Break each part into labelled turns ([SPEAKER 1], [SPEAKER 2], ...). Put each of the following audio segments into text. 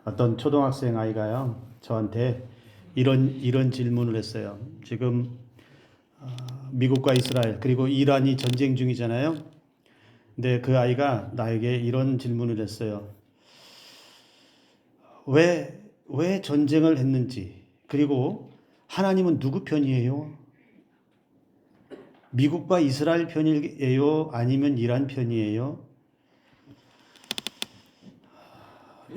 [SPEAKER 1] 어떤 초등학생 아이가요, 저한테 이런 질문을 했어요. 지금 미국과 이스라엘 그리고 이란이 전쟁 중이잖아요. 근데 그 아이가 나에게 이런 질문을 했어요. 왜 전쟁을 했는지, 그리고 하나님은 누구 편이에요? 미국과 이스라엘 편이에요? 아니면 이란 편이에요?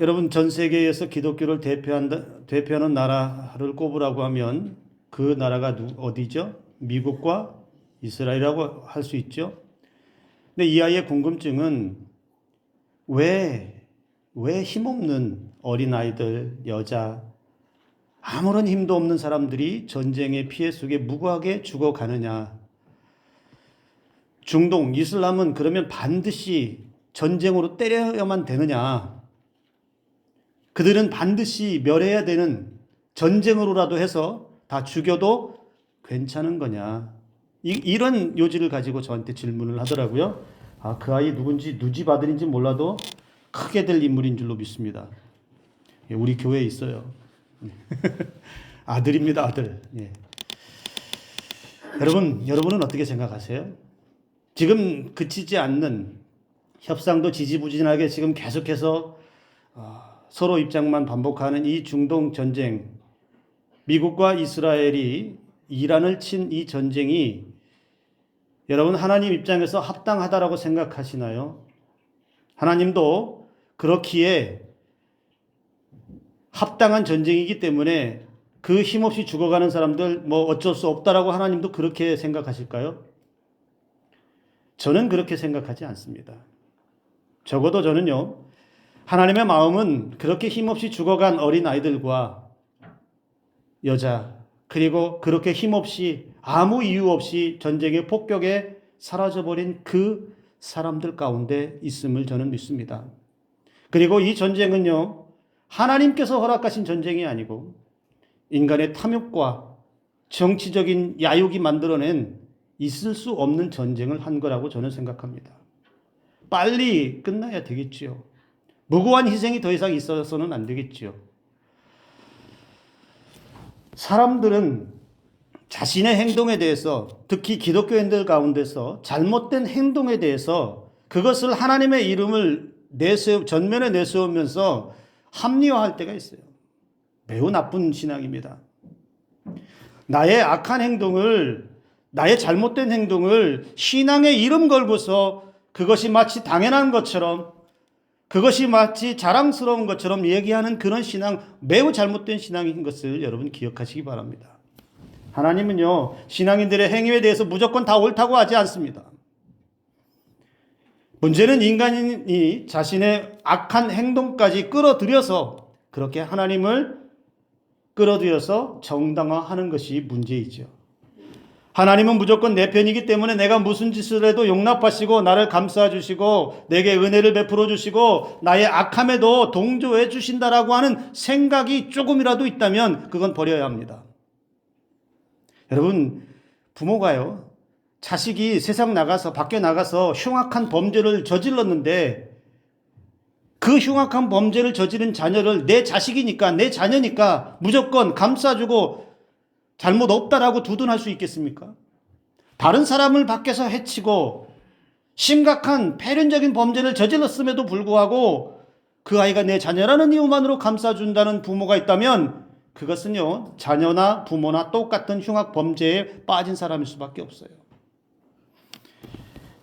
[SPEAKER 1] 여러분, 전 세계에서 기독교를 대표하는 나라를 꼽으라고 하면 그 나라가 어디죠? 미국과 이스라엘이라고 할 수 있죠. 근데 이 아이의 궁금증은 왜 힘없는 어린아이들, 여자, 아무런 힘도 없는 사람들이 전쟁의 피해 속에 무고하게 죽어가느냐. 중동, 이슬람은 그러면 반드시 전쟁으로 때려야만 되느냐. 그들은 반드시 멸해야 되는, 전쟁으로라도 해서 다 죽여도 괜찮은 거냐. 이런 요지를 가지고 저한테 질문을 하더라고요. 그 아이 누군지, 누집 아들인지 몰라도 크게 될 인물인 줄로 믿습니다. 우리 교회에 있어요. 아들입니다, 아들. 예. 여러분은 어떻게 생각하세요? 지금 그치지 않는 협상도 지지부진하게 지금 계속해서 서로 입장만 반복하는 이 중동 전쟁, 미국과 이스라엘이 이란을 친 이 전쟁이 여러분 하나님 입장에서 합당하다라고 생각하시나요? 하나님도 그렇기에 합당한 전쟁이기 때문에 그 힘없이 죽어가는 사람들 어쩔 수 없다라고 하나님도 그렇게 생각하실까요? 저는 그렇게 생각하지 않습니다. 적어도 저는요, 하나님의 마음은 그렇게 힘없이 죽어간 어린 아이들과 여자, 그리고 그렇게 힘없이 아무 이유 없이 전쟁의 폭격에 사라져버린 그 사람들 가운데 있음을 저는 믿습니다. 그리고 이 전쟁은요, 하나님께서 허락하신 전쟁이 아니고 인간의 탐욕과 정치적인 야욕이 만들어낸 있을 수 없는 전쟁을 한 거라고 저는 생각합니다. 빨리 끝나야 되겠지요. 무고한 희생이 더 이상 있어서는 안 되겠지요. 사람들은 자신의 행동에 대해서, 특히 기독교인들 가운데서 잘못된 행동에 대해서 그것을 하나님의 이름을 전면에 내세우면서 합리화할 때가 있어요. 매우 나쁜 신앙입니다. 나의 악한 행동을, 나의 잘못된 행동을 신앙의 이름 걸고서 그것이 마치 당연한 것처럼, 그것이 마치 자랑스러운 것처럼 얘기하는 그런 신앙, 매우 잘못된 신앙인 것을 여러분 기억하시기 바랍니다. 하나님은요, 신앙인들의 행위에 대해서 무조건 다 옳다고 하지 않습니다. 문제는 인간이 자신의 악한 행동까지 끌어들여서, 그렇게 하나님을 끌어들여서 정당화하는 것이 문제이죠. 하나님은 무조건 내 편이기 때문에 내가 무슨 짓을 해도 용납하시고 나를 감싸 주시고 내게 은혜를 베풀어 주시고 나의 악함에도 동조해 주신다라고 하는 생각이 조금이라도 있다면 그건 버려야 합니다. 여러분, 부모가요, 자식이 세상 나가서, 밖에 나가서 흉악한 범죄를 저질렀는데 그 흉악한 범죄를 저지른 자녀를 내 자식이니까, 내 자녀니까 무조건 감싸주고 잘못 없다라고 두둔할 수 있겠습니까? 다른 사람을 밖에서 해치고 심각한 폐륜적인 범죄를 저질렀음에도 불구하고 그 아이가 내 자녀라는 이유만으로 감싸준다는 부모가 있다면 그것은요, 자녀나 부모나 똑같은 흉악 범죄에 빠진 사람일 수밖에 없어요.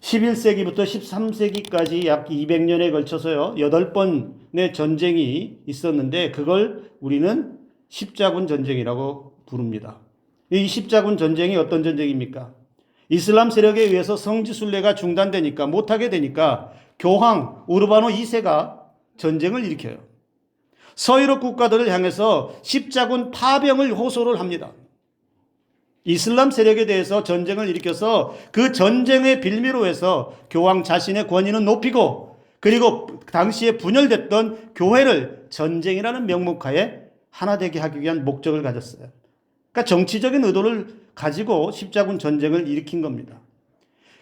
[SPEAKER 1] 11세기부터 13세기까지 약 200년에 걸쳐서요, 8번의 전쟁이 있었는데 그걸 우리는 십자군 전쟁이라고 부릅니다. 이 십자군 전쟁이 어떤 전쟁입니까? 이슬람 세력에 의해서 성지 순례가 중단되니까, 못하게 되니까 교황 우르바노 2세가 전쟁을 일으켜요. 서유럽 국가들을 향해서 십자군 파병을 호소를 합니다. 이슬람 세력에 대해서 전쟁을 일으켜서 그 전쟁의 빌미로 해서 교황 자신의 권위는 높이고, 그리고 당시에 분열됐던 교회를 전쟁이라는 명목하에 하나 되게 하기 위한 목적을 가졌어요. 그러니까 정치적인 의도를 가지고 십자군 전쟁을 일으킨 겁니다.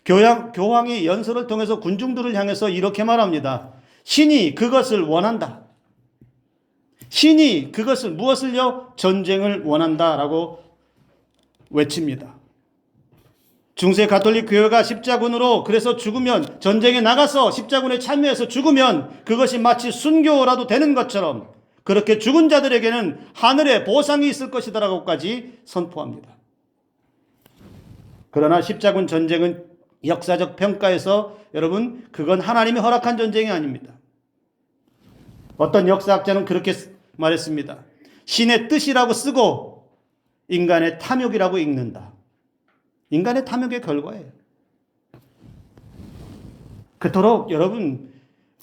[SPEAKER 1] 교황이 연설을 통해서 군중들을 향해서 이렇게 말합니다. 신이 그것을 원한다. 신이 그것을 무엇을요? 전쟁을 원한다라고 외칩니다. 중세 가톨릭 교회가 십자군으로 그래서 죽으면 전쟁에 나가서 십자군에 참여해서 죽으면 그것이 마치 순교라도 되는 것처럼 그렇게 죽은 자들에게는 하늘에 보상이 있을 것이다라고까지 선포합니다. 그러나 십자군 전쟁은 역사적 평가에서 여러분 그건 하나님이 허락한 전쟁이 아닙니다. 어떤 역사학자는 그렇게 말했습니다. 신의 뜻이라고 쓰고 인간의 탐욕이라고 읽는다. 인간의 탐욕의 결과예요. 그토록 여러분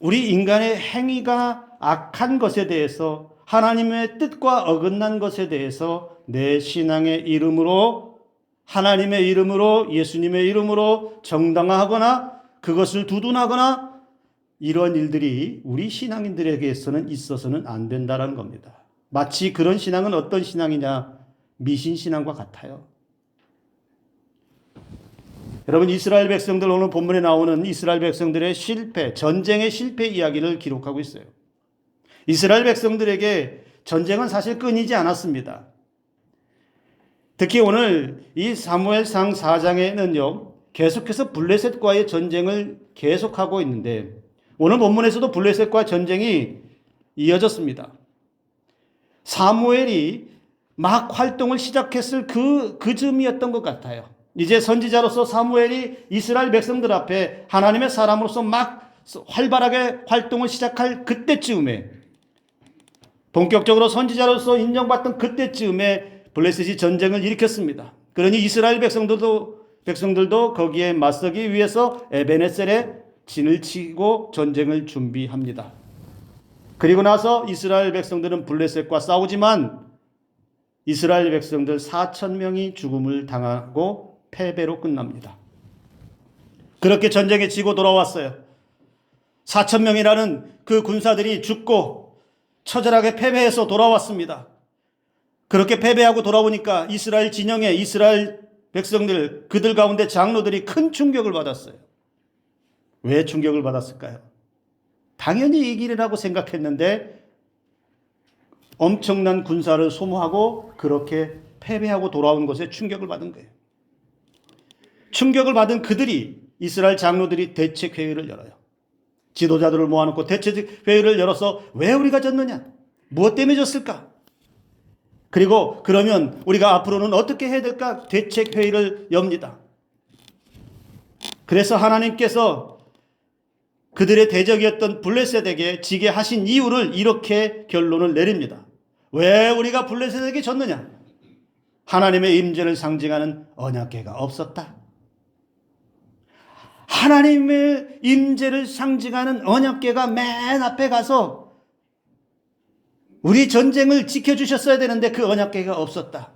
[SPEAKER 1] 우리 인간의 행위가 악한 것에 대해서 하나님의 뜻과 어긋난 것에 대해서 내 신앙의 이름으로 하나님의 이름으로 예수님의 이름으로 정당화하거나 그것을 두둔하거나 이런 일들이 우리 신앙인들에게서는 있어서는 안 된다는 겁니다. 마치 그런 신앙은 어떤 신앙이냐? 미신신앙과 같아요. 여러분 이스라엘 백성들 오늘 본문에 나오는 이스라엘 백성들의 실패, 전쟁의 실패 이야기를 기록하고 있어요. 이스라엘 백성들에게 전쟁은 사실 끊이지 않았습니다. 특히 오늘 이 사무엘상 4장에는요. 계속해서 블레셋과의 전쟁을 계속하고 있는데 오늘 본문에서도 블레셋과 전쟁이 이어졌습니다. 사무엘이 막 활동을 시작했을 그 즈음이었던 것 같아요. 이제 선지자로서 사무엘이 이스라엘 백성들 앞에 하나님의 사람으로서 막 활발하게 활동을 시작할 그때쯤에 본격적으로 선지자로서 인정받던 그때쯤에 블레셋이 전쟁을 일으켰습니다. 그러니 이스라엘 백성들도 거기에 맞서기 위해서 에베네셀에 진을 치고 전쟁을 준비합니다. 그리고 나서 이스라엘 백성들은 블레셋과 싸우지만 이스라엘 백성들 4,000명이 죽음을 당하고 패배로 끝납니다. 그렇게 전쟁에 지고 돌아왔어요. 4,000명이라는 그 군사들이 죽고 처절하게 패배해서 돌아왔습니다. 그렇게 패배하고 돌아오니까 이스라엘 진영의 이스라엘 백성들 그들 가운데 장로들이 큰 충격을 받았어요. 왜 충격을 받았을까요? 당연히 이기리라고 생각했는데 엄청난 군사를 소모하고 그렇게 패배하고 돌아온 것에 충격을 받은 거예요. 충격을 받은 그들이 이스라엘 장로들이 대책회의를 열어요. 지도자들을 모아놓고 대책회의를 열어서 왜 우리가 졌느냐? 무엇 때문에 졌을까? 그리고 그러면 우리가 앞으로는 어떻게 해야 될까? 대책회의를 엽니다. 그래서 하나님께서 그들의 대적이었던 블레셋에게 지게 하신 이유를 이렇게 결론을 내립니다. 왜 우리가 블레셋에게 졌느냐? 하나님의 임재를 상징하는 언약궤가 없었다. 하나님의 임재를 상징하는 언약궤가 맨 앞에 가서 우리 전쟁을 지켜주셨어야 되는데 그 언약궤가 없었다.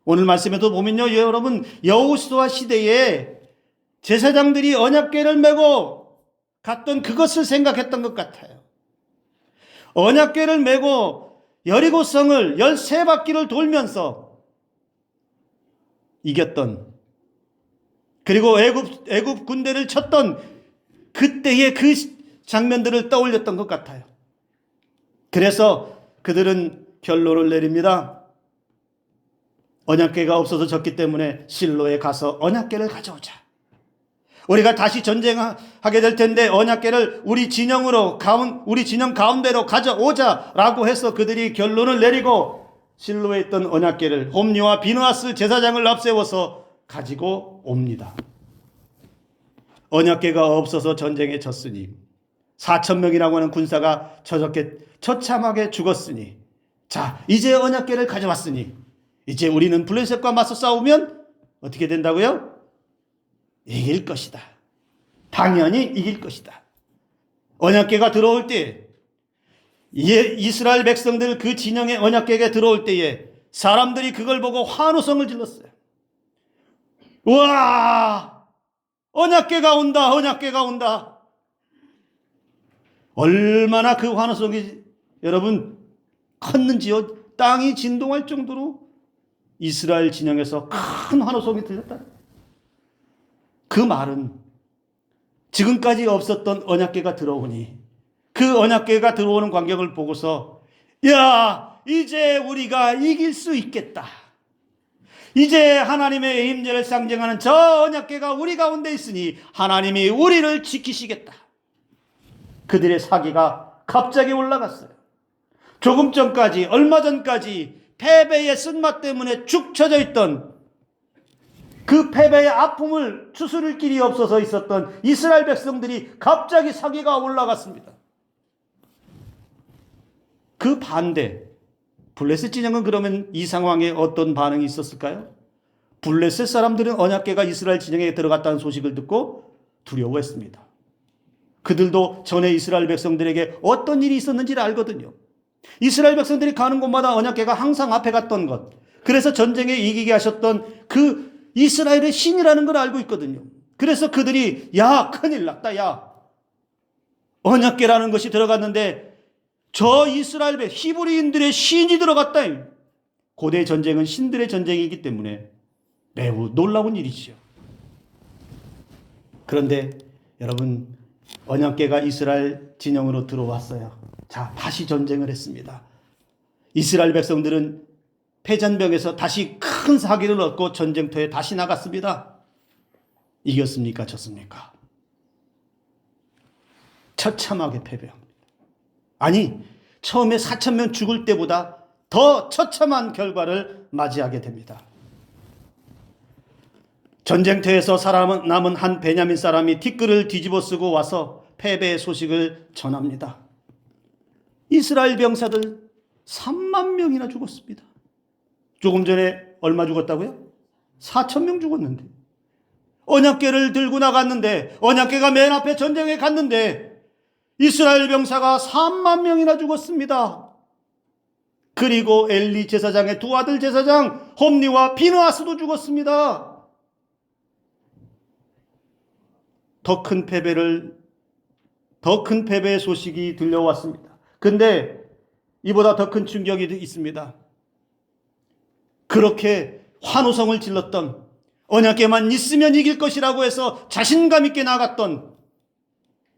[SPEAKER 1] 오늘 말씀에도 보면요, 여러분 여호수아 시대에 제사장들이 언약궤를 메고 갔던 그것을 생각했던 것 같아요. 언약궤를 메고 여리고성을 13바퀴를 돌면서 이겼던, 그리고 애굽 군대를 쳤던 그때의 그 장면들을 떠올렸던 것 같아요. 그래서 그들은 결론을 내립니다. 언약궤가 없어서 졌기 때문에 실로에 가서 언약궤를 가져오자. 우리가 다시 전쟁하게 될 텐데 언약궤를 우리 진영 가운데로 가져오자라고 해서 그들이 결론을 내리고 실로에 있던 언약궤를 홈리와 비느하스 제사장을 앞세워서 가지고 옵니다. 언약궤가 없어서 전쟁에 졌으니 4,000명이라고 하는 군사가 처참하게 죽었으니 자 이제 언약궤를 가져왔으니 이제 우리는 블레셋과 맞서 싸우면 어떻게 된다고요? 이길 것이다. 당연히 이길 것이다. 언약궤가 들어올 때 이스라엘 백성들 그 진영의 언약궤가 들어올 때에 사람들이 그걸 보고 환호성을 질렀어요. 우와! 언약궤가 온다. 언약궤가 온다. 얼마나 그 환호성이 여러분 컸는지요. 땅이 진동할 정도로 이스라엘 진영에서 큰 환호성이 들렸다. 그 말은 지금까지 없었던 언약궤가 들어오니 그 언약궤가 들어오는 광경을 보고서 야, 이제 우리가 이길 수 있겠다. 이제 하나님의 임재를 상징하는 저 언약궤가 우리 가운데 있으니 하나님이 우리를 지키시겠다. 그들의 사기가 갑자기 올라갔어요. 조금 전까지, 얼마 전까지 패배의 쓴맛 때문에 축 처져 있던, 그 패배의 아픔을 추스를 길이 없어서 있었던 이스라엘 백성들이 갑자기 사기가 올라갔습니다. 그 반대, 블레셋 진영은 그러면 이 상황에 어떤 반응이 있었을까요? 블레셋 사람들은 언약궤가 이스라엘 진영에 들어갔다는 소식을 듣고 두려워했습니다. 그들도 전에 이스라엘 백성들에게 어떤 일이 있었는지를 알거든요. 이스라엘 백성들이 가는 곳마다 언약궤가 항상 앞에 갔던 것, 그래서 전쟁에 이기게 하셨던 그 이스라엘의 신이라는 걸 알고 있거든요. 그래서 그들이 야, 큰일 났다, 야, 언약궤라는 것이 들어갔는데 저 이스라엘 히브리인들의 신이 들어갔다. 고대 전쟁은 신들의 전쟁이기 때문에 매우 놀라운 일이지요. 그런데 여러분, 언약궤가 이스라엘 진영으로 들어왔어요. 자, 다시 전쟁을 했습니다. 이스라엘 백성들은 패전병에서 다시 큰 사기를 얻고 전쟁터에 다시 나갔습니다. 이겼습니까? 졌습니까? 처참하게 패배합니다. 아니, 처음에 4,000명 죽을 때보다 더 처참한 결과를 맞이하게 됩니다. 전쟁터에서 살아남은 한 베냐민 사람이 티끌을 뒤집어 쓰고 와서 패배의 소식을 전합니다. 이스라엘 병사들 3만 명이나 죽었습니다. 조금 전에 얼마 죽었다고요? 4,000명 죽었는데, 언약궤를 들고 나갔는데, 언약궤가 맨 앞에 전쟁에 갔는데 이스라엘 병사가 3만 명이나 죽었습니다. 그리고 엘리 제사장의 두 아들 제사장 홈니와 비느하스도 죽었습니다. 더 큰 패배의 소식이 들려왔습니다. 근데 이보다 더 큰 충격이 있습니다. 그렇게 환호성을 질렀던, 언약궤만 있으면 이길 것이라고 해서 자신감 있게 나갔던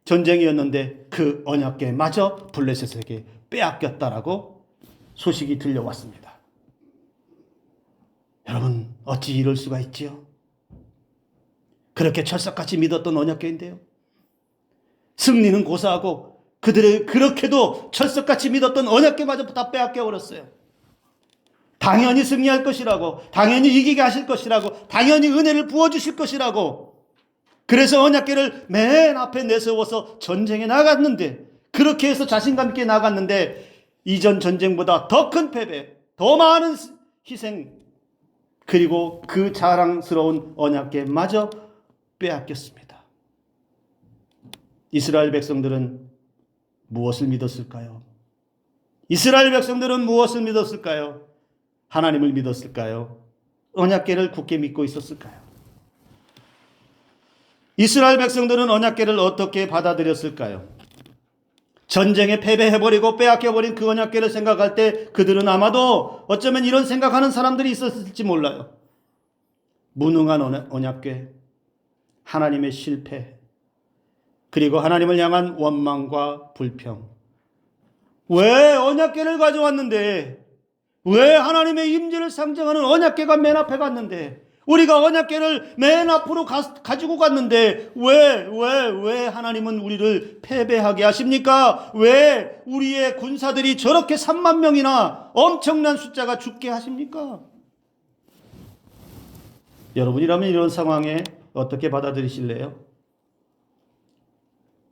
[SPEAKER 1] 전쟁이었는데 그 언약궤마저 블레셋에게 빼앗겼다라고 소식이 들려왔습니다. 여러분, 어찌 이럴 수가 있지요? 그렇게 철석같이 믿었던 언약궤인데요. 승리는 고사하고 그들의 그렇게도 철석같이 믿었던 언약궤마저 다 빼앗겨 버렸어요. 당연히 승리할 것이라고, 당연히 이기게 하실 것이라고, 당연히 은혜를 부어주실 것이라고, 그래서 언약궤를 맨 앞에 내세워서 전쟁에 나갔는데, 그렇게 해서 자신감 있게 나갔는데 이전 전쟁보다 더 큰 패배, 더 많은 희생, 그리고 그 자랑스러운 언약궤마저 빼앗겼습니다. 이스라엘 백성들은 무엇을 믿었을까요? 이스라엘 백성들은 무엇을 믿었을까요? 하나님을 믿었을까요? 언약궤를 굳게 믿고 있었을까요? 이스라엘 백성들은 언약궤를 어떻게 받아들였을까요? 전쟁에 패배해버리고 빼앗겨버린 그 언약궤를 생각할 때 그들은 아마도 어쩌면 이런 생각하는 사람들이 있었을지 몰라요. 무능한 언약궤, 하나님의 실패, 그리고 하나님을 향한 원망과 불평. 왜 언약궤를 가져왔는데, 왜 하나님의 임재를 상징하는 언약궤가 맨 앞에 갔는데, 우리가 언약궤를 맨 앞으로 가지고 갔는데 왜 하나님은 우리를 패배하게 하십니까? 왜 우리의 군사들이 저렇게 3만 명이나 엄청난 숫자가 죽게 하십니까? 여러분이라면 이런 상황에 어떻게 받아들이실래요?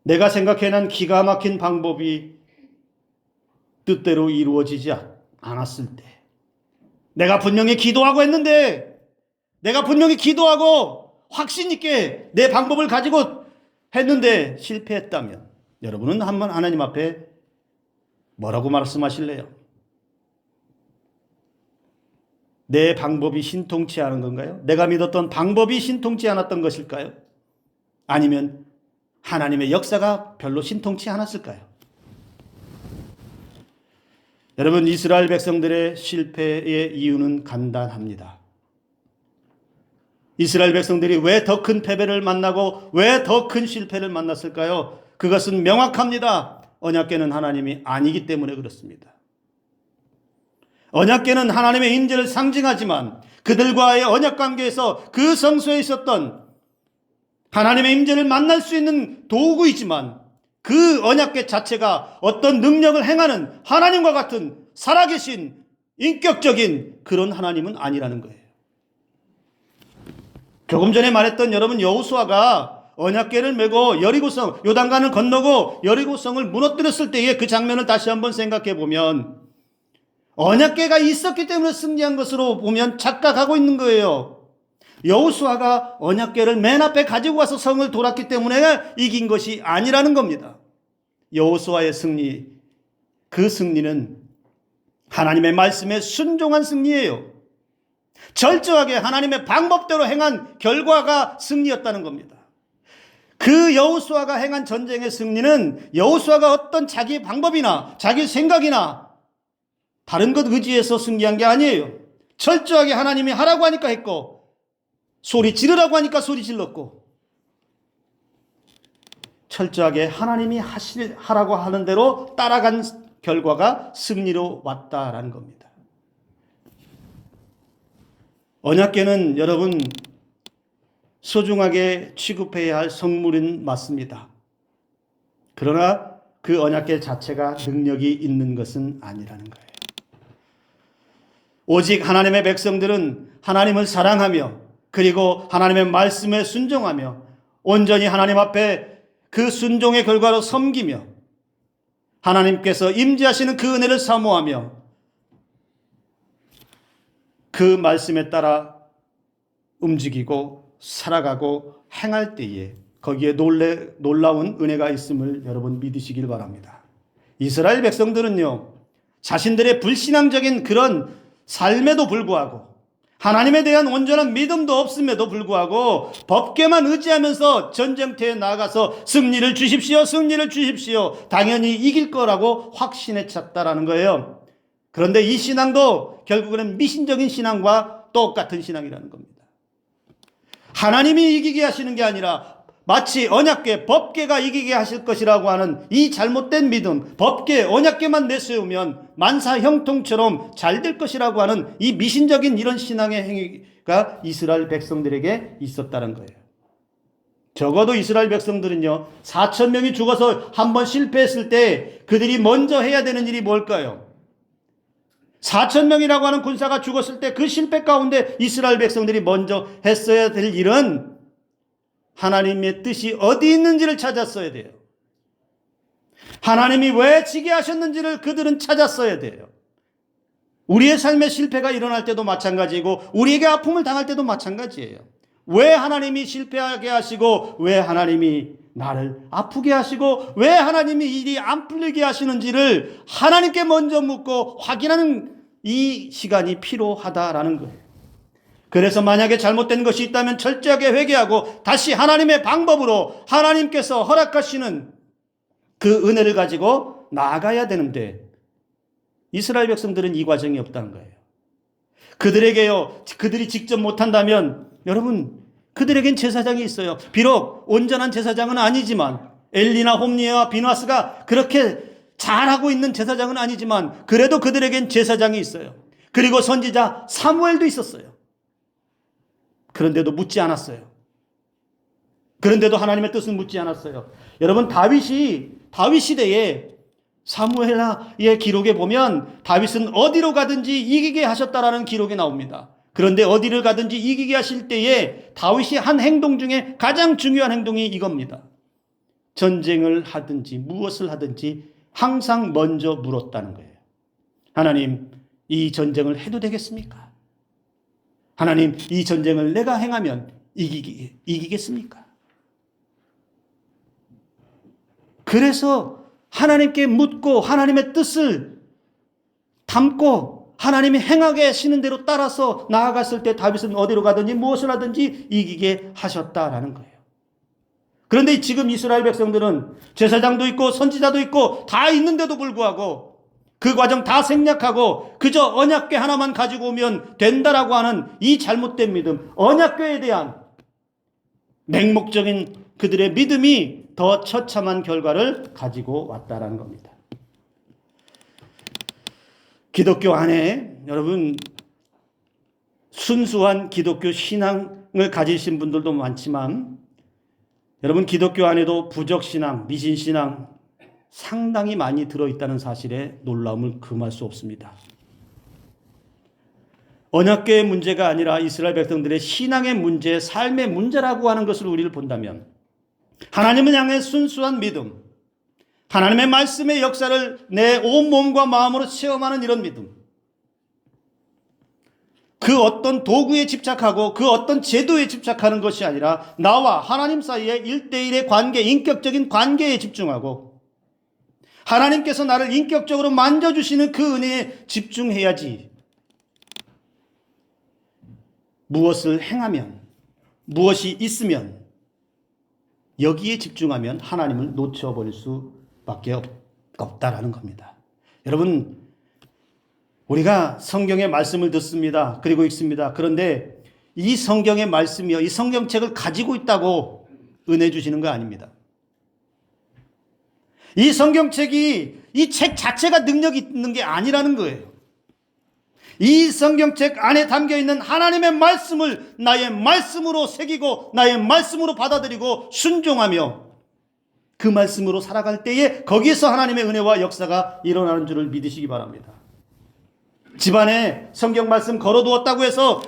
[SPEAKER 1] 내가 생각해낸 기가 막힌 방법이 뜻대로 이루어지지 않았을 때, 내가 분명히 기도하고 했는데, 내가 분명히 기도하고 확신 있게 내 방법을 가지고 했는데 실패했다면, 여러분은 한번 하나님 앞에 뭐라고 말씀하실래요? 내 방법이 신통치 않은 건가요? 내가 믿었던 방법이 신통치 않았던 것일까요? 아니면 하나님의 역사가 별로 신통치 않았을까요? 여러분, 이스라엘 백성들의 실패의 이유는 간단합니다. 이스라엘 백성들이 왜 더 큰 패배를 만나고 왜 더 큰 실패를 만났을까요? 그것은 명확합니다. 언약궤는 하나님이 아니기 때문에 그렇습니다. 언약궤는 하나님의 임재를 상징하지만 그들과의 언약 관계에서 그 성소에 있었던 하나님의 임재를 만날 수 있는 도구이지만 그 언약궤 자체가 어떤 능력을 행하는 하나님과 같은 살아계신 인격적인 그런 하나님은 아니라는 거예요. 조금 전에 말했던 여러분 여호수아가 언약궤를 메고 여리고성 요단강을 건너고 여리고성을 무너뜨렸을 때의 그 장면을 다시 한번 생각해 보면 언약궤가 있었기 때문에 승리한 것으로 보면 착각하고 있는 거예요. 여호수아가 언약궤를 맨 앞에 가지고 와서 성을 돌았기 때문에 이긴 것이 아니라는 겁니다. 여호수아의 승리, 그 승리는 하나님의 말씀에 순종한 승리예요. 철저하게 하나님의 방법대로 행한 결과가 승리였다는 겁니다. 그 여호수아가 행한 전쟁의 승리는 여호수아가 어떤 자기 방법이나 자기 생각이나 다른 것 의지해서 승리한 게 아니에요. 철저하게 하나님이 하라고 하니까 했고 소리 지르라고 하니까 소리 질렀고 철저하게 하나님이 하라고 하는 대로 따라간 결과가 승리로 왔다라는 겁니다. 언약궤는 여러분 소중하게 취급해야 할 성물은 맞습니다. 그러나 그 언약궤 자체가 능력이 있는 것은 아니라는 거예요. 오직 하나님의 백성들은 하나님을 사랑하며 그리고 하나님의 말씀에 순종하며 온전히 하나님 앞에 그 순종의 결과로 섬기며 하나님께서 임재하시는 그 은혜를 사모하며 그 말씀에 따라 움직이고 살아가고 행할 때에 거기에 놀라운 은혜가 있음을 여러분 믿으시길 바랍니다. 이스라엘 백성들은요, 자신들의 불신앙적인 그런 삶에도 불구하고 하나님에 대한 온전한 믿음도 없음에도 불구하고 법궤만 의지하면서 전쟁터에 나가서 승리를 주십시오, 승리를 주십시오. 당연히 이길 거라고 확신에 찼다라는 거예요. 그런데 이 신앙도 결국에는 미신적인 신앙과 똑같은 신앙이라는 겁니다. 하나님이 이기게 하시는 게 아니라 마치 언약궤, 법궤가 이기게 하실 것이라고 하는 이 잘못된 믿음, 법궤, 언약궤만 내세우면 만사 형통처럼 잘 될 것이라고 하는 이 미신적인 이런 신앙의 행위가 이스라엘 백성들에게 있었다는 거예요. 적어도 이스라엘 백성들은요, 4천 명이 죽어서 한번 실패했을 때 그들이 먼저 해야 되는 일이 뭘까요? 4천 명이라고 하는 군사가 죽었을 때 그 실패 가운데 이스라엘 백성들이 먼저 했어야 될 일은 하나님의 뜻이 어디 있는지를 찾았어야 돼요. 하나님이 왜 지게 하셨는지를 그들은 찾았어야 돼요. 우리의 삶에 실패가 일어날 때도 마찬가지고 우리에게 아픔을 당할 때도 마찬가지예요. 왜 하나님이 실패하게 하시고 왜 하나님이 나를 아프게 하시고 왜 하나님이 일이 안 풀리게 하시는지를 하나님께 먼저 묻고 확인하는 이 시간이 필요하다라는 거예요. 그래서 만약에 잘못된 것이 있다면 철저하게 회개하고 다시 하나님의 방법으로 하나님께서 허락하시는 그 은혜를 가지고 나아가야 되는데 이스라엘 백성들은 이 과정이 없다는 거예요. 그들이 직접 못한다면 여러분 그들에겐 제사장이 있어요. 비록 온전한 제사장은 아니지만 엘리나 홈리와 비나스가 그렇게 잘하고 있는 제사장은 아니지만 그래도 그들에겐 제사장이 있어요. 그리고 선지자 사무엘도 있었어요. 그런데도 묻지 않았어요. 그런데도 하나님의 뜻은 묻지 않았어요. 여러분 다윗 시대에 사무엘의 기록에 보면 다윗은 어디로 가든지 이기게 하셨다라는 기록이 나옵니다. 그런데 어디를 가든지 이기게 하실 때에 다윗이 한 행동 중에 가장 중요한 행동이 이겁니다. 전쟁을 하든지 무엇을 하든지 항상 먼저 물었다는 거예요. 하나님, 이 전쟁을 해도 되겠습니까? 하나님, 이 전쟁을 내가 행하면 이기겠습니까? 그래서 하나님께 묻고 하나님의 뜻을 담고 하나님이 행하게 하시는 대로 따라서 나아갔을 때 다윗은 어디로 가든지 무엇을 하든지 이기게 하셨다라는 거예요. 그런데 지금 이스라엘 백성들은 제사장도 있고 선지자도 있고 다 있는데도 불구하고 그 과정 다 생략하고 그저 언약궤 하나만 가지고 오면 된다라고 하는 이 잘못된 믿음, 언약궤에 대한 맹목적인 그들의 믿음이 더 처참한 결과를 가지고 왔다라는 겁니다. 기독교 안에 여러분 순수한 기독교 신앙을 가지신 분들도 많지만 여러분 기독교 안에도 부적신앙, 미신신앙 상당히 많이 들어있다는 사실에 놀라움을 금할 수 없습니다. 언약궤의 문제가 아니라 이스라엘 백성들의 신앙의 문제, 삶의 문제라고 하는 것을 우리를 본다면 하나님을 향해 순수한 믿음, 하나님의 말씀의 역사를 내 온몸과 마음으로 체험하는 이런 믿음, 그 어떤 도구에 집착하고 그 어떤 제도에 집착하는 것이 아니라 나와 하나님 사이의 1대1의 관계, 인격적인 관계에 집중하고 하나님께서 나를 인격적으로 만져주시는 그 은혜에 집중해야지 무엇을 행하면, 무엇이 있으면 여기에 집중하면 하나님을 놓쳐버릴 수밖에 없다라는 겁니다. 여러분, 우리가 성경의 말씀을 듣습니다. 그리고 읽습니다. 그런데 이 성경의 말씀이요, 이 성경책을 가지고 있다고 은혜 주시는 거 아닙니다. 이 성경책이 이 책 자체가 능력이 있는 게 아니라는 거예요. 이 성경책 안에 담겨있는 하나님의 말씀을 나의 말씀으로 새기고 나의 말씀으로 받아들이고 순종하며 그 말씀으로 살아갈 때에 거기에서 하나님의 은혜와 역사가 일어나는 줄을 믿으시기 바랍니다. 집안에 성경 말씀 걸어두었다고 해서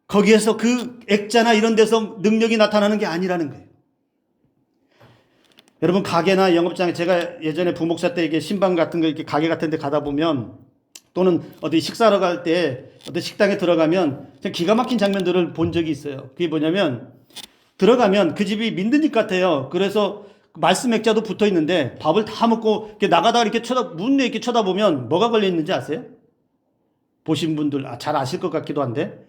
[SPEAKER 1] 거기에서 그 액자나 이런 데서 능력이 나타나는 게 아니라는 거예요. 여러분 가게나 영업장에 제가 예전에 부목사 때 이렇게 신방 같은 거 이렇게 가게 같은 데 가다 보면 또는 어디 식사하러 갈 때 어디 식당에 들어가면 기가 막힌 장면들을 본 적이 있어요. 그게 뭐냐면 들어가면 그 집이 민든 집 같아요. 그래서 말씀 액자도 붙어 있는데 밥을 다 먹고 이렇게 나가다가 이렇게 문에 이렇게 쳐다보면 뭐가 걸려 있는지 아세요? 보신 분들 잘 아실 것 같기도 한데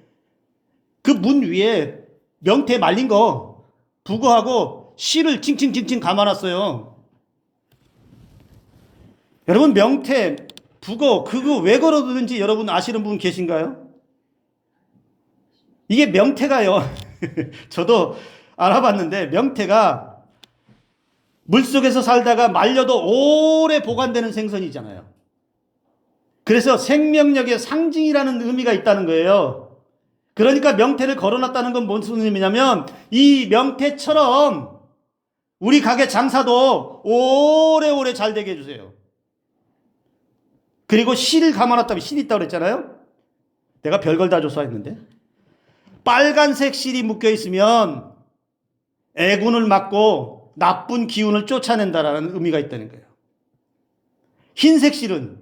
[SPEAKER 1] 그 문 위에 명태 말린 거 북어하고 실을 칭칭칭칭 감아놨어요. 여러분 명태 북어 그거 왜 걸어두는지 여러분 아시는 분 계신가요? 이게 명태가요. 저도 알아봤는데 명태가 물속에서 살다가 말려도 오래 보관되는 생선이잖아요. 그래서 생명력의 상징이라는 의미가 있다는 거예요. 그러니까 명태를 걸어놨다는 건 무슨 의미냐면 이 명태처럼 우리 가게 장사도 오래오래 잘 되게 해주세요. 그리고 실을 감아놨다면 실이 있다고 그랬잖아요. 내가 별걸 다 조사했는데 빨간색 실이 묶여있으면 애군을 막고 나쁜 기운을 쫓아낸다라는 의미가 있다는 거예요. 흰색 실은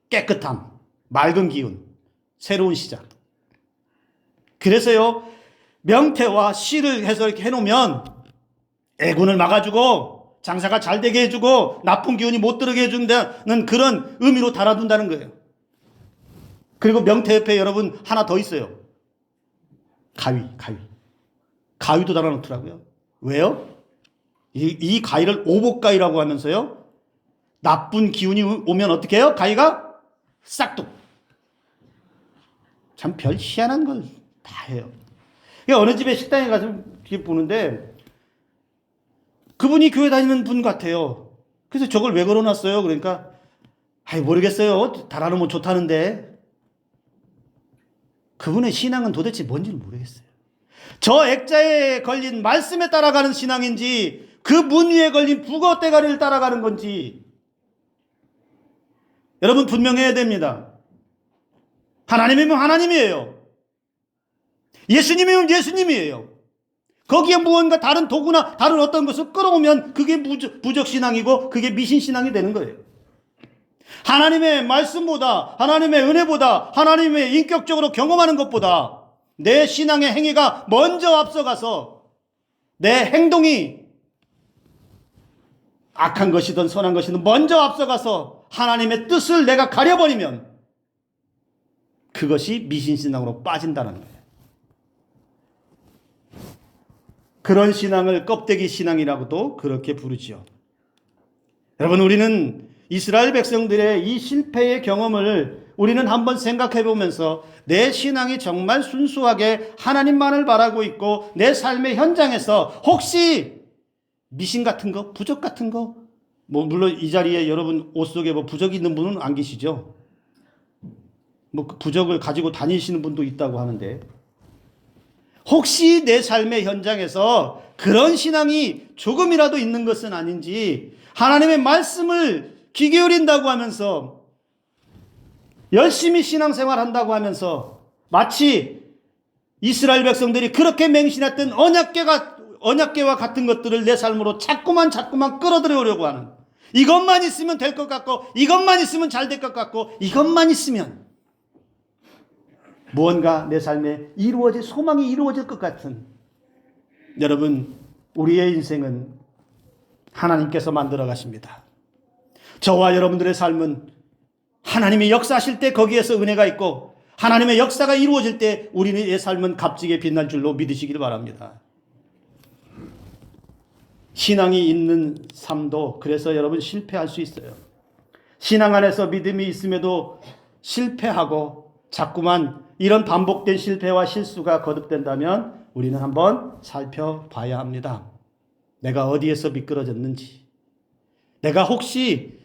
[SPEAKER 1] 깨끗함, 맑은 기운, 새로운 시작. 그래서요 명태와 실을 해서 이렇게 해놓으면 애군을 막아주고 장사가 잘 되게 해주고 나쁜 기운이 못 들어게 해준다는 그런 의미로 달아둔다는 거예요. 그리고 명태 옆에 여러분 하나 더 있어요. 가위도 달아놓더라고요. 왜요? 이 가위를 오복가위라고 하면서요 나쁜 기운이 오면 어떻게 해요? 가위가 싹둑. 참 별 희한한 걸 다 해요. 어느 집에 식당에 가서 보는데 그분이 교회 다니는 분 같아요. 그래서 저걸 왜 걸어놨어요? 그러니까 모르겠어요. 달아놓으면 좋다는데. 그분의 신앙은 도대체 뭔지를 모르겠어요. 저 액자에 걸린 말씀에 따라가는 신앙인지 그 문 위에 걸린 북어 대가리를 따라가는 건지 여러분 분명해야 됩니다. 하나님이면 하나님이에요. 예수님이면 예수님이에요. 거기에 무언가 다른 도구나 다른 어떤 것을 끌어오면 그게 부적신앙이고 그게 미신신앙이 되는 거예요. 하나님의 말씀보다 하나님의 은혜보다 하나님의 인격적으로 경험하는 것보다 내 신앙의 행위가 먼저 앞서가서 내 행동이 악한 것이든 선한 것이든 먼저 앞서가서 하나님의 뜻을 내가 가려버리면 그것이 미신신앙으로 빠진다는 거예요. 그런 신앙을 껍데기 신앙이라고도 그렇게 부르지요. 여러분 우리는 이스라엘 백성들의 이 실패의 경험을 우리는 한번 생각해 보면서 내 신앙이 정말 순수하게 하나님만을 바라고 있고 내 삶의 현장에서 혹시 미신 같은 거, 부적 같은 거, 물론 이 자리에 여러분 옷 속에 부적이 있는 분은 안 계시죠? 뭐 부적을 가지고 다니시는 분도 있다고 하는데, 혹시 내 삶의 현장에서 그런 신앙이 조금이라도 있는 것은 아닌지, 하나님의 말씀을 귀 기울인다고 하면서 열심히 신앙생활 한다고 하면서 마치 이스라엘 백성들이 그렇게 맹신했던 언약궤와 같은 것들을 내 삶으로 자꾸만 끌어들여오려고 하는, 이것만 있으면 될 것 같고, 이것만 있으면 잘 될 것 같고, 이것만 있으면 무언가 내 삶에 소망이 이루어질 것 같은, 여러분, 우리의 인생은 하나님께서 만들어 가십니다. 저와 여러분들의 삶은 하나님이 역사하실 때 거기에서 은혜가 있고, 하나님의 역사가 이루어질 때 우리의 삶은 값지게 빛날 줄로 믿으시길 바랍니다. 신앙이 있는 삶도 그래서 여러분 실패할 수 있어요. 신앙 안에서 믿음이 있음에도 실패하고 자꾸만 이런 반복된 실패와 실수가 거듭된다면 우리는 한번 살펴봐야 합니다. 내가 어디에서 미끄러졌는지, 내가 혹시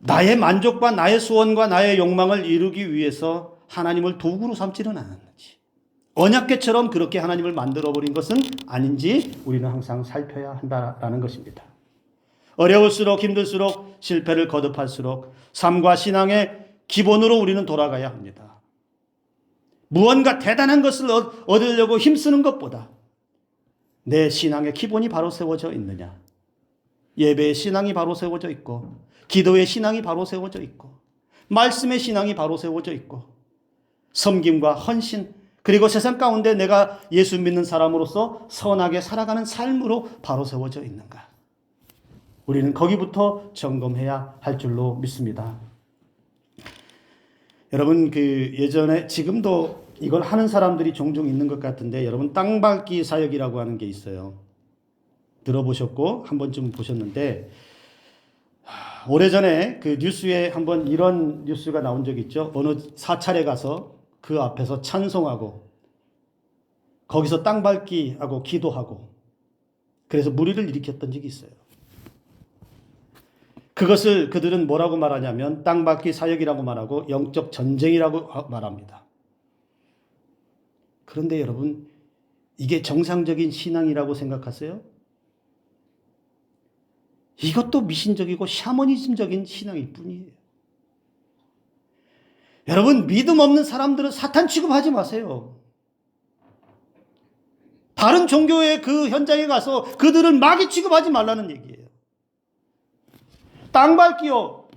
[SPEAKER 1] 나의 만족과 나의 소원과 나의 욕망을 이루기 위해서 하나님을 도구로 삼지는 않았는지, 언약궤처럼 그렇게 하나님을 만들어버린 것은 아닌지 우리는 항상 살펴야 한다라는 것입니다. 어려울수록 힘들수록 실패를 거듭할수록 삶과 신앙의 기본으로 우리는 돌아가야 합니다. 무언가 대단한 것을 얻으려고 힘쓰는 것보다 내 신앙의 기본이 바로 세워져 있느냐, 예배의 신앙이 바로 세워져 있고, 기도의 신앙이 바로 세워져 있고, 말씀의 신앙이 바로 세워져 있고, 섬김과 헌신, 그리고 세상 가운데 내가 예수 믿는 사람으로서 선하게 살아가는 삶으로 바로 세워져 있는가, 우리는 거기부터 점검해야 할 줄로 믿습니다. 여러분, 예전에, 지금도 이걸 하는 사람들이 종종 있는 것 같은데, 여러분, 땅밟기 사역이라고 하는 게 있어요. 들어보셨고 한 번쯤 보셨는데, 오래전에 그 뉴스에 한번 이런 뉴스가 나온 적이 있죠. 어느 사찰에 가서 그 앞에서 찬송하고 거기서 땅밟기하고 기도하고, 그래서 무리를 일으켰던 적이 있어요. 그것을 그들은 뭐라고 말하냐면 땅밟기 사역이라고 말하고 영적 전쟁이라고 말합니다. 그런데 여러분, 이게 정상적인 신앙이라고 생각하세요? 이것도 미신적이고 샤머니즘적인 신앙일 뿐이에요. 여러분, 믿음 없는 사람들은 사탄 취급하지 마세요. 다른 종교의 그 현장에 가서 그들을 마귀 취급하지 말라는 얘기예요. 땅밟기요,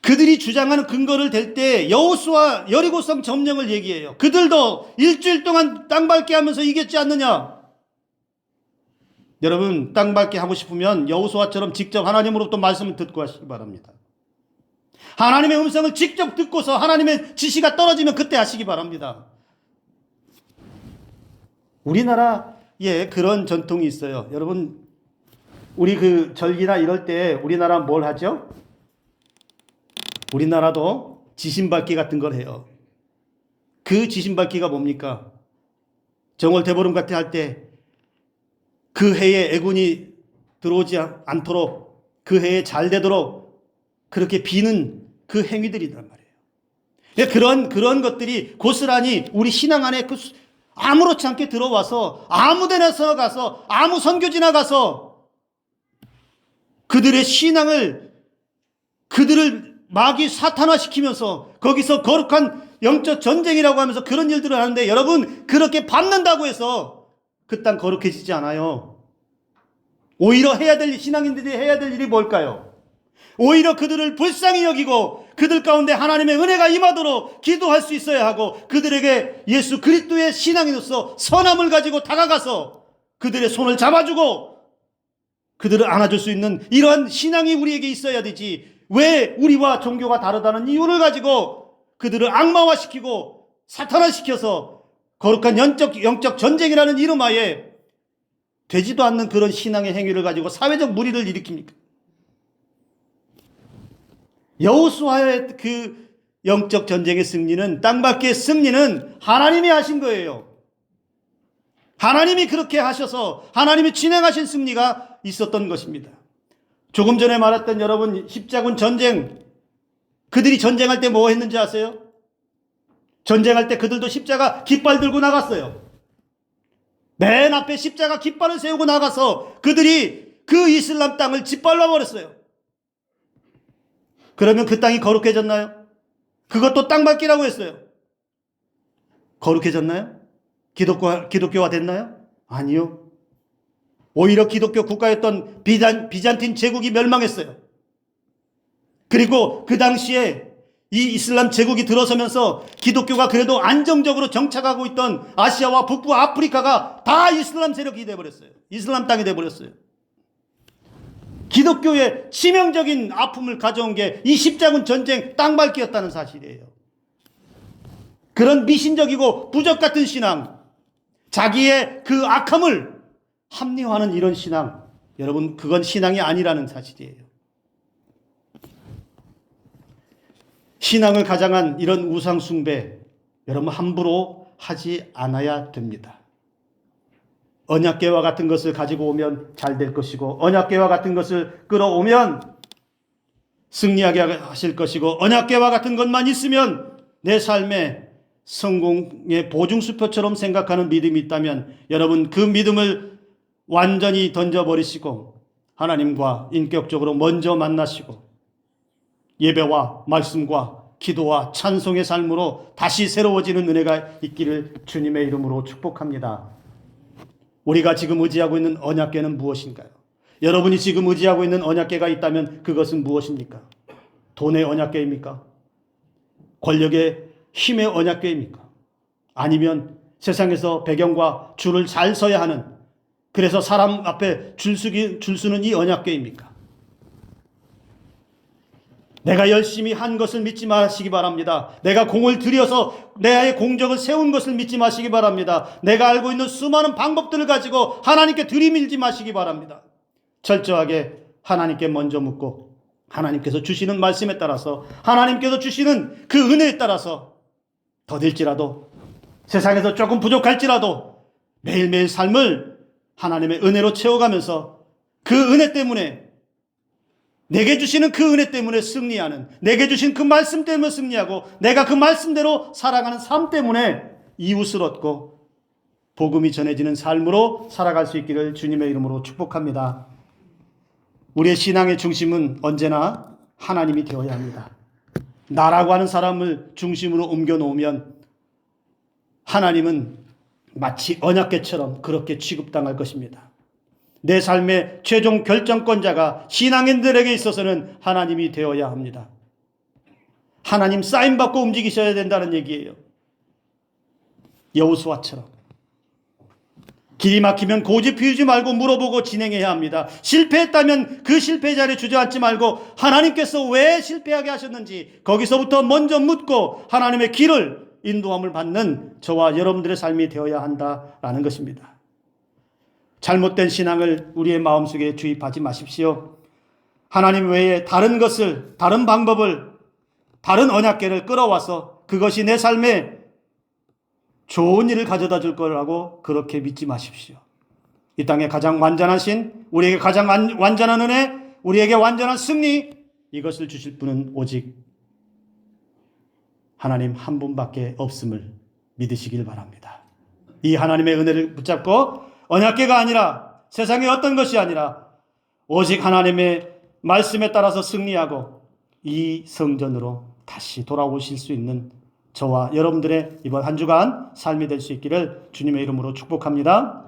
[SPEAKER 1] 그들이 주장하는 근거를 댈 때 여호수아 여리고성 점령을 얘기해요. 그들도 일주일 동안 땅밟기 하면서 이겼지 않느냐. 여러분, 땅밟기 하고 싶으면 여호수아처럼 직접 하나님으로부터 말씀을 듣고 하시기 바랍니다. 하나님의 음성을 직접 듣고서 하나님의 지시가 떨어지면 그때 하시기 바랍니다. 우리나라에 그런 전통이 있어요. 여러분, 우리 그 절기나 이럴 때 우리나라 뭘 하죠? 우리나라도 지신밟기 같은 걸 해요. 그 지신밟기가 뭡니까? 정월 대보름 같은 할 때 그 해에 애군이 들어오지 않도록, 그 해에 잘 되도록 그렇게 비는 그 행위들이란 말이에요. 그런 것들이 고스란히 우리 신앙 안에 아무렇지 않게 들어와서 아무 데나 가서 아무 선교지나 가서 그들의 신앙을, 그들을 마귀 사탄화시키면서 거기서 거룩한 영적 전쟁이라고 하면서 그런 일들을 하는데, 여러분, 그렇게 밟는다고 해서 그 땅 거룩해지지 않아요. 오히려 신앙인들이 해야 될 일이 뭘까요? 오히려 그들을 불쌍히 여기고 그들 가운데 하나님의 은혜가 임하도록 기도할 수 있어야 하고, 그들에게 예수 그리스도의 신앙인으로서 선함을 가지고 다가가서 그들의 손을 잡아주고 그들을 안아줄 수 있는 이러한 신앙이 우리에게 있어야 되지, 왜 우리와 종교가 다르다는 이유를 가지고 그들을 악마화시키고 사탄화시켜서 거룩한 영적 전쟁이라는 이름하에 되지도 않는 그런 신앙의 행위를 가지고 사회적 무리를 일으킵니까? 여호수아의 그 영적 전쟁의 승리는, 땅밟기의 승리는 하나님이 하신 거예요. 하나님이 그렇게 하셔서 하나님이 진행하신 승리가 있었던 것입니다. 조금 전에 말했던 여러분 십자군 전쟁, 그들이 전쟁할 때 뭐 했는지 아세요? 전쟁할 때 그들도 십자가 깃발 들고 나갔어요. 맨 앞에 십자가 깃발을 세우고 나가서 그들이 그 이슬람 땅을 짓밟아 버렸어요. 그러면 그 땅이 거룩해졌나요? 그것도 땅밟기라고 했어요. 거룩해졌나요? 기독교화 됐나요? 아니요. 오히려 기독교 국가였던 비잔틴 제국이 멸망했어요. 그리고 그 당시에 이 이슬람 제국이 들어서면서 기독교가 그래도 안정적으로 정착하고 있던 아시아와 북부 아프리카가 다 이슬람 세력이 돼버렸어요. 이슬람 땅이 돼버렸어요. 기독교의 치명적인 아픔을 가져온 게 이 십자군 전쟁 땅밟기였다는 사실이에요. 그런 미신적이고 부적 같은 신앙, 자기의 그 악함을 합리화하는 이런 신앙, 여러분 그건 신앙이 아니라는 사실이에요. 신앙을 가장한 이런 우상 숭배, 여러분 함부로 하지 않아야 됩니다. 언약궤와 같은 것을 가지고 오면 잘 될 것이고, 언약궤와 같은 것을 끌어오면 승리하게 하실 것이고, 언약궤와 같은 것만 있으면 내 삶에 성공의 보증수표처럼 생각하는 믿음이 있다면 여러분 그 믿음을 완전히 던져버리시고 하나님과 인격적으로 먼저 만나시고 예배와 말씀과 기도와 찬송의 삶으로 다시 새로워지는 은혜가 있기를 주님의 이름으로 축복합니다. 우리가 지금 의지하고 있는 언약궤는 무엇인가요? 여러분이 지금 의지하고 있는 언약궤가 있다면 그것은 무엇입니까? 돈의 언약궤입니까? 권력의 힘의 언약궤입니까? 아니면 세상에서 배경과 줄을 잘 서야 하는, 그래서 사람 앞에 줄 서는 이 언약궤입니까? 내가 열심히 한 것을 믿지 마시기 바랍니다. 내가 공을 들여서 내 공적을 세운 것을 믿지 마시기 바랍니다. 내가 알고 있는 수많은 방법들을 가지고 하나님께 들이밀지 마시기 바랍니다. 철저하게 하나님께 먼저 묻고 하나님께서 주시는 말씀에 따라서, 하나님께서 주시는 그 은혜에 따라서 더딜지라도, 세상에서 조금 부족할지라도 매일매일 삶을 하나님의 은혜로 채워가면서 그 은혜 때문에, 내게 주시는 그 은혜 때문에 승리하는, 내게 주신 그 말씀 때문에 승리하고 내가 그 말씀대로 살아가는 삶 때문에 이웃을 얻고 복음이 전해지는 삶으로 살아갈 수 있기를 주님의 이름으로 축복합니다. 우리의 신앙의 중심은 언제나 하나님이 되어야 합니다. 나라고 하는 사람을 중심으로 옮겨놓으면 하나님은 마치 언약궤처럼 그렇게 취급당할 것입니다. 내 삶의 최종 결정권자가 신앙인들에게 있어서는 하나님이 되어야 합니다. 하나님 사인받고 움직이셔야 된다는 얘기예요. 여호수아처럼 길이 막히면 고집 피우지 말고 물어보고 진행해야 합니다. 실패했다면 그 실패 자리에 주저앉지 말고 하나님께서 왜 실패하게 하셨는지 거기서부터 먼저 묻고 하나님의 길을, 인도함을 받는 저와 여러분들의 삶이 되어야 한다라는 것입니다. 잘못된 신앙을 우리의 마음속에 주입하지 마십시오. 하나님 외에 다른 것을, 다른 방법을, 다른 언약궤를 끌어와서 그것이 내 삶에 좋은 일을 가져다 줄 거라고 그렇게 믿지 마십시오. 이 땅에 가장 완전하신, 우리에게 가장 완전한 은혜, 우리에게 완전한 승리, 이것을 주실 분은 오직 하나님 한 분밖에 없음을 믿으시길 바랍니다. 이 하나님의 은혜를 붙잡고 언약궤가 아니라 세상의 어떤 것이 아니라 오직 하나님의 말씀에 따라서 승리하고 이 성전으로 다시 돌아오실 수 있는 저와 여러분들의 이번 한 주간 삶이 될 수 있기를 주님의 이름으로 축복합니다.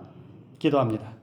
[SPEAKER 1] 기도합니다.